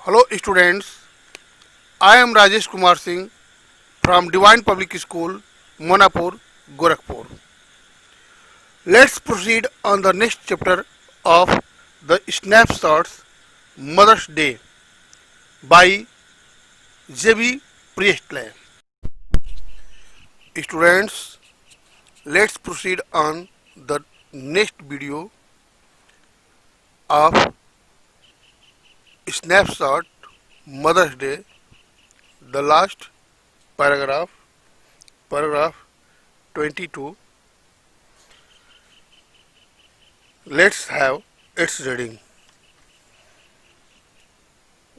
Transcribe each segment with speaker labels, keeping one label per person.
Speaker 1: Hello students, I am Rajesh Kumar Singh from Divine Public School, Monapur, Gorakhpur. Let's proceed on the next chapter of the Snapshots Mother's Day by J.B. Priestley. Students, let's proceed on the next video of Snapshot Mother's Day, the last paragraph 22. Let's have its reading.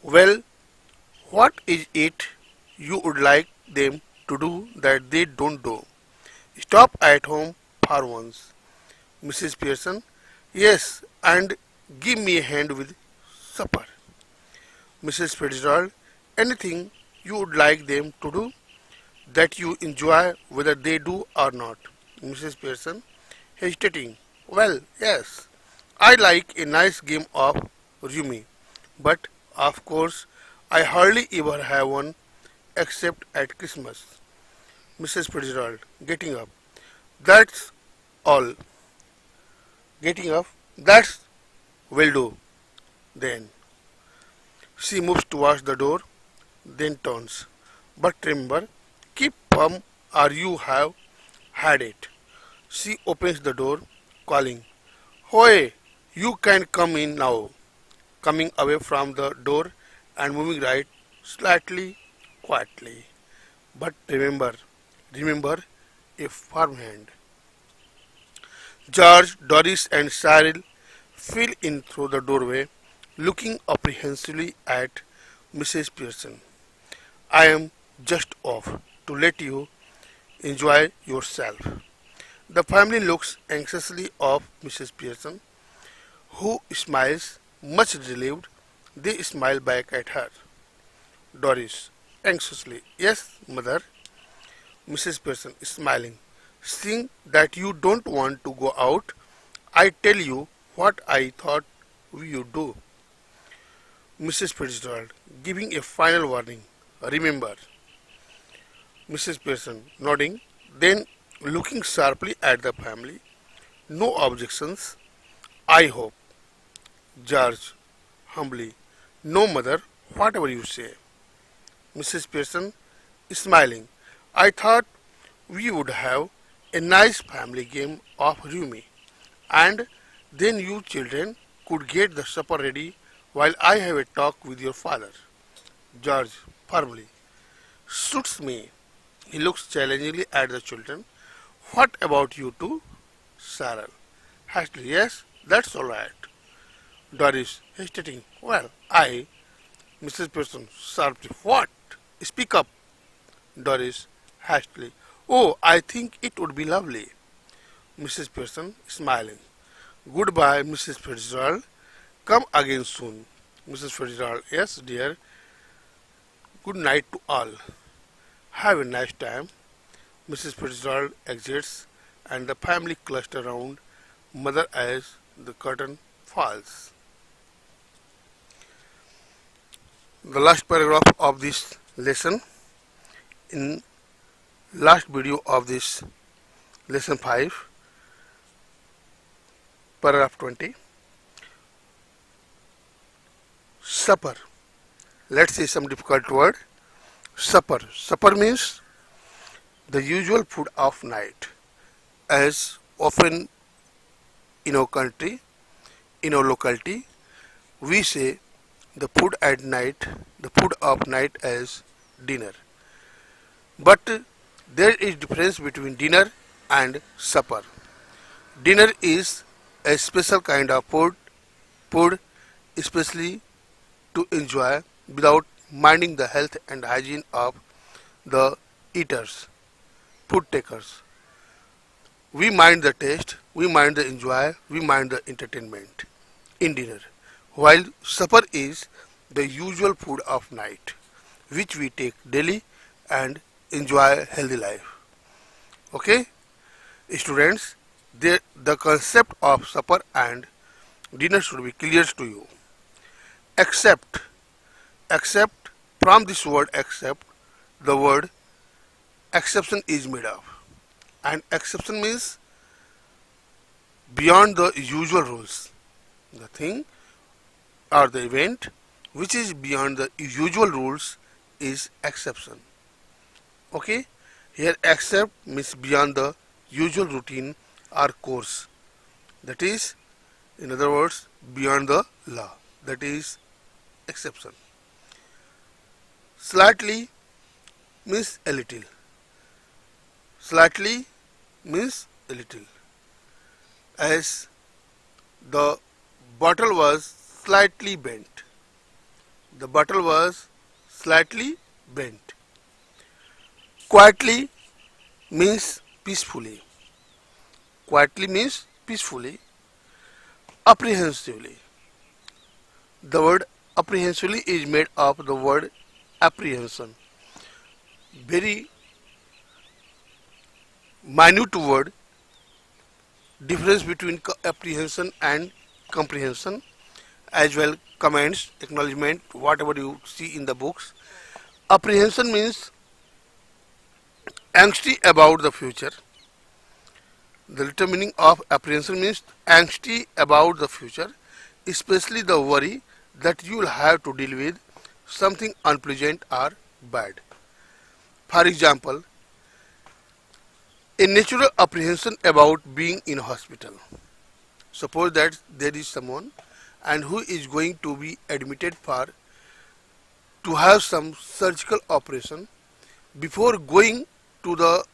Speaker 1: Well, what is it you would like them to do that they don't do? Stop at home for once. Mrs. Pearson. Yes, and give me a hand with supper. Mrs. Fitzgerald. Anything you would like them to do that you enjoy whether they do or not. Mrs. Pearson. Hesitating. Well, yes. I like a nice game of Rumi, but of course I hardly ever have one except at Christmas. Mrs. Fitzgerald, getting up. That's all. Getting up. That's will do. Then she moves towards the door, then turns. But remember, keep firm or you have had it. She opens the door, calling, Hoy, you can come in now. Coming away from the door and moving right, slightly, quietly. But remember, a firm hand. George, Doris, and Cyril fell in through the doorway, looking apprehensively at Mrs. Pearson. I am just off to let you enjoy yourself. The family looks anxiously of Mrs. Pearson, who smiles, much relieved. They smile back at her. Doris, anxiously, yes, mother. Mrs. Pearson, smiling. Seeing that you don't want to go out, I tell you what I thought we would do. Mrs. Fitzgerald, giving a final warning. Remember. Mrs. Pearson, nodding, then looking sharply at the family. No objections, I hope. George, humbly, no, mother, whatever you say. Mrs. Pearson, smiling, I thought we would have a nice family game of Rumi, and then you children could get the supper ready while I have a talk with your father. George, firmly, suits me. He looks challengingly at the children. What about you two? Sarah, hastily, yes, that's all right. Doris, hesitating, well, Mrs. Pearson, sharply, what? Speak up. Doris, hastily, oh, I think it would be lovely. Mrs. Pearson, smiling. Goodbye, Mrs. Fitzgerald. Come again soon. Mrs. Fitzgerald, yes, dear. Good night to all. Have a nice time. Mrs. Fitzgerald exits and the family cluster around mother as the curtain falls. The last paragraph of this lesson in last video of this lesson 5, paragraph 20. Supper. Let's see some difficult word. Supper. Supper means the usual food of night, as often in our country, in our locality, we say the food at night, the food of night as dinner. But there is difference between dinner and supper. Dinner is a special kind of food especially to enjoy without minding the health and hygiene of the eaters, food takers. We mind the taste, we mind the enjoy, we mind the entertainment in dinner. While supper is the usual food of night, which we take daily and enjoy healthy life. Okay, students, the concept of supper and dinner should be clear to you. Except Except, from this word except, the word exception is made of. And exception means beyond the usual rules. The thing or the event which is beyond the usual rules is exception. Okay, here except means beyond the usual routine or course, that is, in other words, beyond the law, that is exception. Slightly means a little. Slightly means a little. As the bottle was slightly bent. The bottle was slightly bent. Quietly means peacefully. Quietly means peacefully. Apprehensively. The word apprehensively is made of the word apprehension. Very minute word, difference between apprehension and comprehension, as well comments, acknowledgement, whatever you see in the books. Apprehension means angsty about the future. The literal meaning of apprehension means angsty about the future, especially the worry that you will have to deal with something unpleasant or bad. For example, a natural apprehension about being in hospital. Suppose that there is someone and who is going to be admitted for to have some surgical operation. Before going to the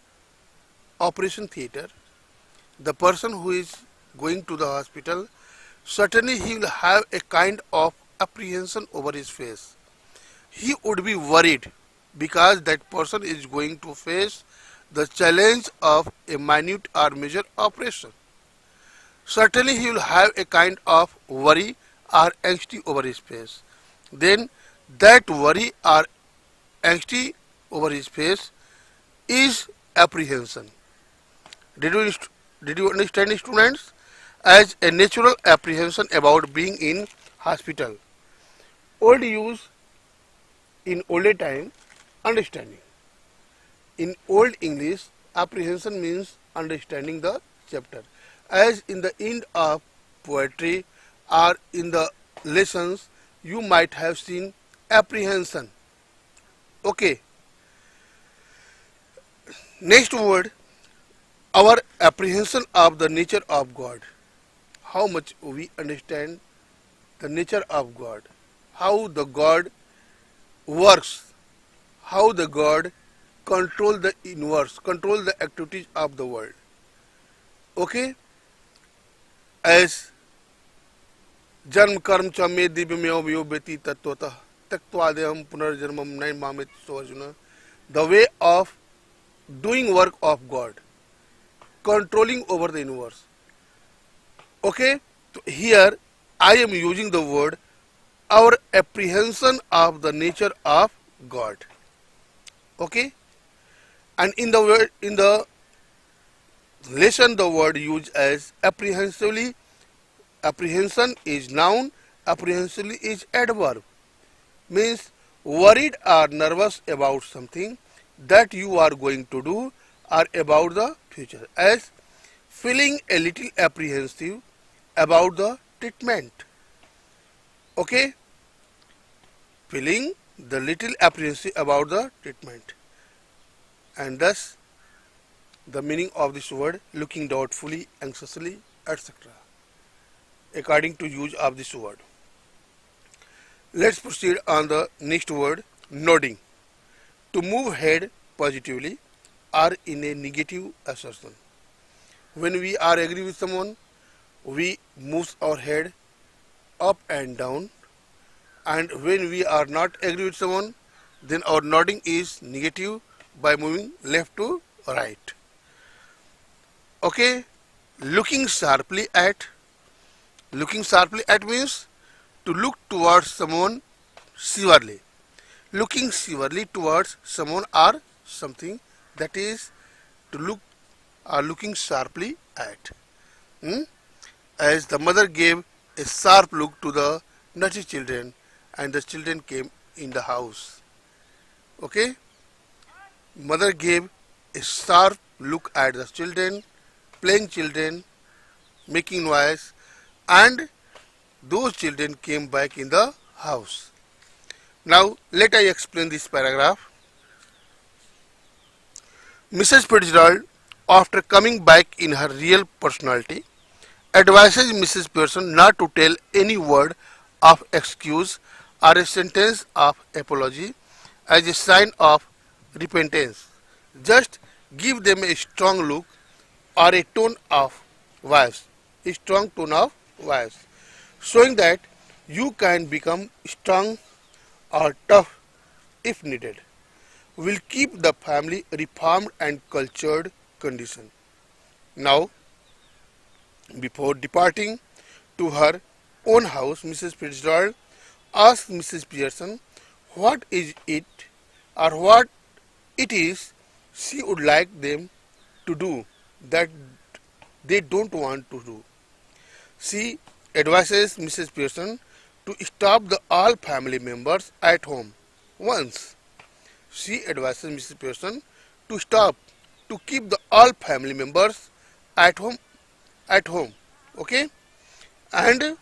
Speaker 1: operation theater, the person who is going to the hospital, certainly he will have a kind of apprehension over his face. He would be worried because that person is going to face the challenge of a minute or major operation. Certainly he will have a kind of worry or anxiety over his face. Then that worry or anxiety over his face is apprehension. Did you understand, students? As a natural apprehension about being in hospital. Old use in older time, understanding. In old English, apprehension means understanding the chapter. As in the end of poetry or in the lessons, you might have seen apprehension. Okay. Next word, our apprehension of the nature of God. How much we understand the nature of God, how the God works, how the God control the universe, control the activities of the world. Okay? As जन्म कर्म च मे दिव्यमेव यो व्यति तत्वतः त्यक्त्वादेहं पुनर्जन्मम नैव मामेति सो Arjun. The way of doing work of God, controlling over the universe. Okay, so here I am using the word our apprehension of the nature of God. Okay, and in the word in the lesson the word used as apprehensively. Apprehension is noun, apprehensively is adverb. Means worried or nervous about something that you are going to do or about the future. As feeling a little apprehensive about the treatment. Okay? Feeling the little apprehensive about the treatment. And thus the meaning of this word, looking doubtfully, anxiously, etc. According to use of this word. Let's proceed on the next word, nodding. To move head positively or in a negative assertion. When we are agree with someone, we move our head up and down, and when we are not agree with someone, then our nodding is negative by moving left to right. Okay, looking sharply at. Looking sharply at means to look towards someone severely. Looking severely towards someone or something, that is to look or looking sharply at. As the mother gave a sharp look to the naughty children and the children came in the house. Okay? Mother gave a sharp look at the children, playing children, making noise, and those children came back in the house. Now let I explain this paragraph. Mrs. Fitzgerald, after coming back in her real personality, advises Mrs. Pearson not to tell any word of excuse or a sentence of apology as a sign of repentance. Just give them a strong look or a tone of voice, a strong tone of voice, showing that you can become strong or tough if needed. Will keep the family reformed and cultured condition. Now, before departing to her own house, Mrs. Fitzgerald asked Mrs. Pearson what is it or what it is she would like them to do that they don't want to do. She advises Mrs. Pearson to stop the all family members at home once. She advises Mrs. Pearson to stop to keep the all family members at home. Okay? And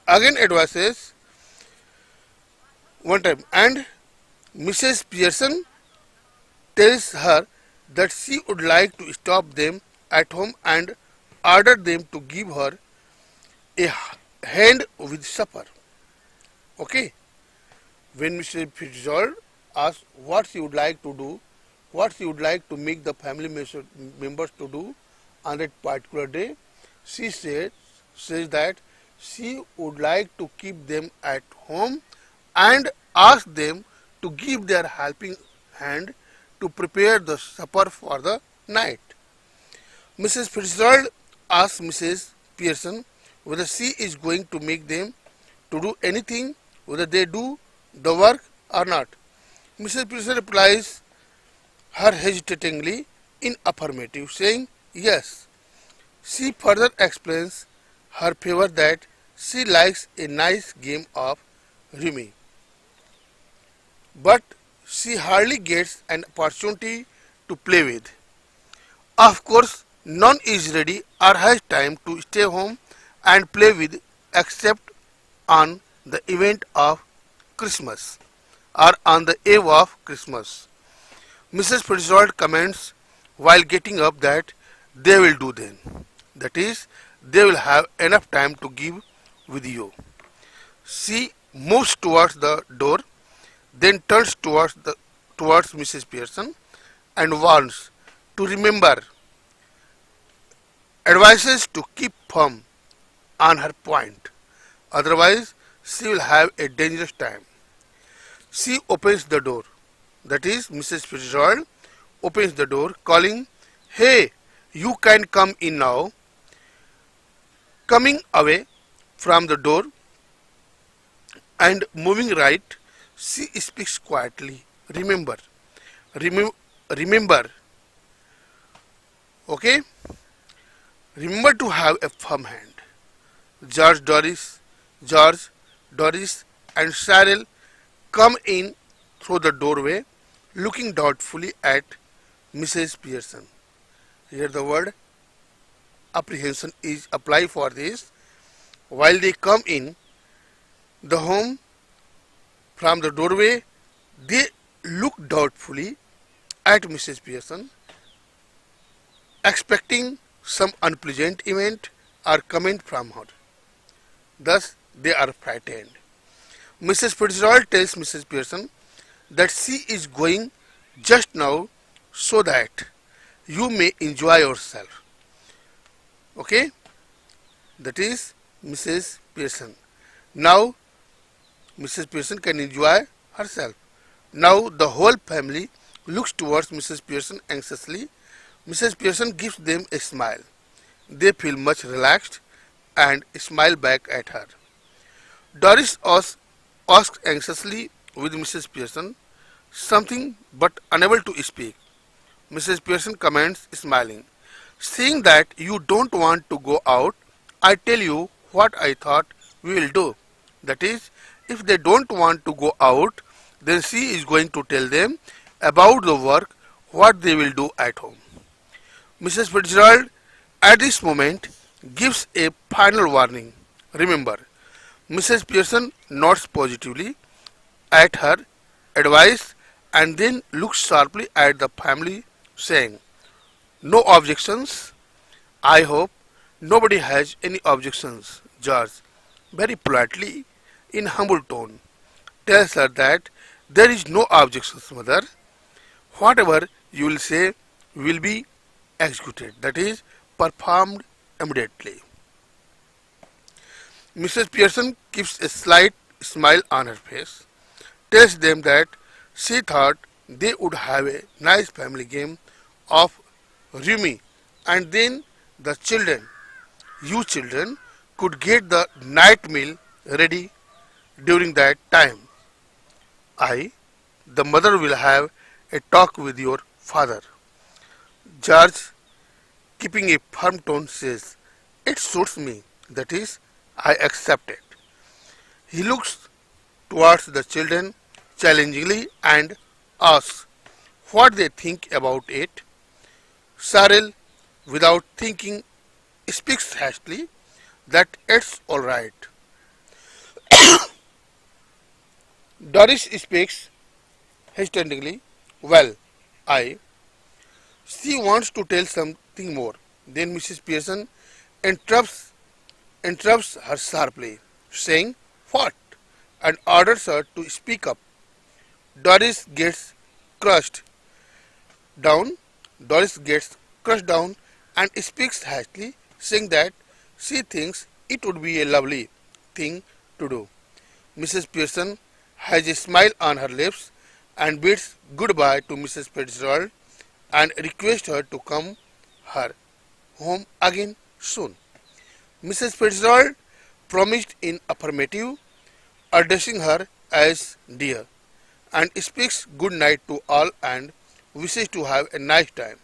Speaker 1: again advises one time, and Mrs. Pearson tells her that she would like to stop them at home and order them to give her a hand with supper. Okay? When Mrs. Fitzgerald asks what she would like to do, what she would like to make the family members to do on that particular day, she says that she would like to keep them at home and ask them to give their helping hand to prepare the supper for the night. Mrs. Fitzgerald asks Mrs. Pearson whether she is going to make them to do anything, whether they do the work or not. Mrs. Pearson replies her hesitatingly in affirmative, saying yes. She further explains her favor that she likes a nice game of rummy, but she hardly gets an opportunity to play with. Of course, none is ready or has time to stay home and play with except on the event of Christmas or on the eve of Christmas. Mrs. Fitzgerald comments while getting up that they will do then. That is, they will have enough time to give with you. She moves towards the door, then turns towards Mrs. Pearson and warns to remember, advises to keep firm on her point. Otherwise, she will have a dangerous time. She opens the door. That is, Mrs. Fitzgerald opens the door, calling, "Hey, you can come in now." Coming away from the door and moving right, she speaks quietly. Remember, remember, okay? Remember to have a firm hand. George, Doris, and Cheryl come in through the doorway, looking doubtfully at Mrs. Pearson. Here the word apprehension is applied for this. While they come in the home from the doorway, they look doubtfully at Mrs. Pearson, expecting some unpleasant event or comment from her. Thus, they are frightened. Mrs. Fitzgerald tells Mrs. Pearson that she is going just now so that you may enjoy yourself. Okay? That is Mrs. Pearson. Now, Mrs. Pearson can enjoy herself. Now, the whole family looks towards Mrs. Pearson anxiously. Mrs. Pearson gives them a smile. They feel much relaxed and smile back at her. Doris asks anxiously with Mrs. Pearson something but unable to speak. Mrs. Pearson comments, smiling, "Seeing that you don't want to go out, I tell you what I thought we will do. That is, If they don't want to go out, then she is going to tell them about the work, what they will do at home. Mrs. Fitzgerald at this moment gives a final warning. Remember, Mrs. Pearson nods positively at her advice and then looks sharply at the family, saying, "No objections? I hope nobody has any objections." George, very politely, in humble tone, tells her that there is no objections, mother. Whatever you will say will be executed, that is, performed immediately. Mrs. Pearson keeps a slight smile on her face, tells them that she thought they would have a nice family game of Rumi, and then the children, you children, could get the night meal ready during that time. I, the mother, will have a talk with your father. George, keeping a firm tone, says, "It suits me, that is, I accept it." He looks towards the children challengingly and asks what they think about it. Cyril, without thinking, speaks hastily that it's all right. Doris speaks hesitatingly. "Well, I..." She wants to tell something more. Then Mrs. Pearson interrupts, interrupts her sharply, saying, "What?" and orders her to speak up. Doris gets crushed down. Doris gets crushed down and speaks hastily, saying that she thinks it would be a lovely thing to do. Mrs. Pearson has a smile on her lips and bids goodbye to Mrs. Fitzgerald and requests her to come her home again soon. Mrs. Fitzgerald promised in affirmative, addressing her as dear, and speaks good night to all and wishes to have a nice time.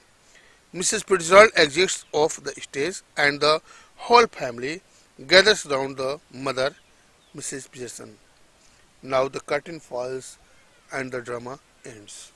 Speaker 1: Mrs. Fitzgerald exits off the stage and the whole family gathers round the mother, Mrs. Pearson. Now the curtain falls and the drama ends.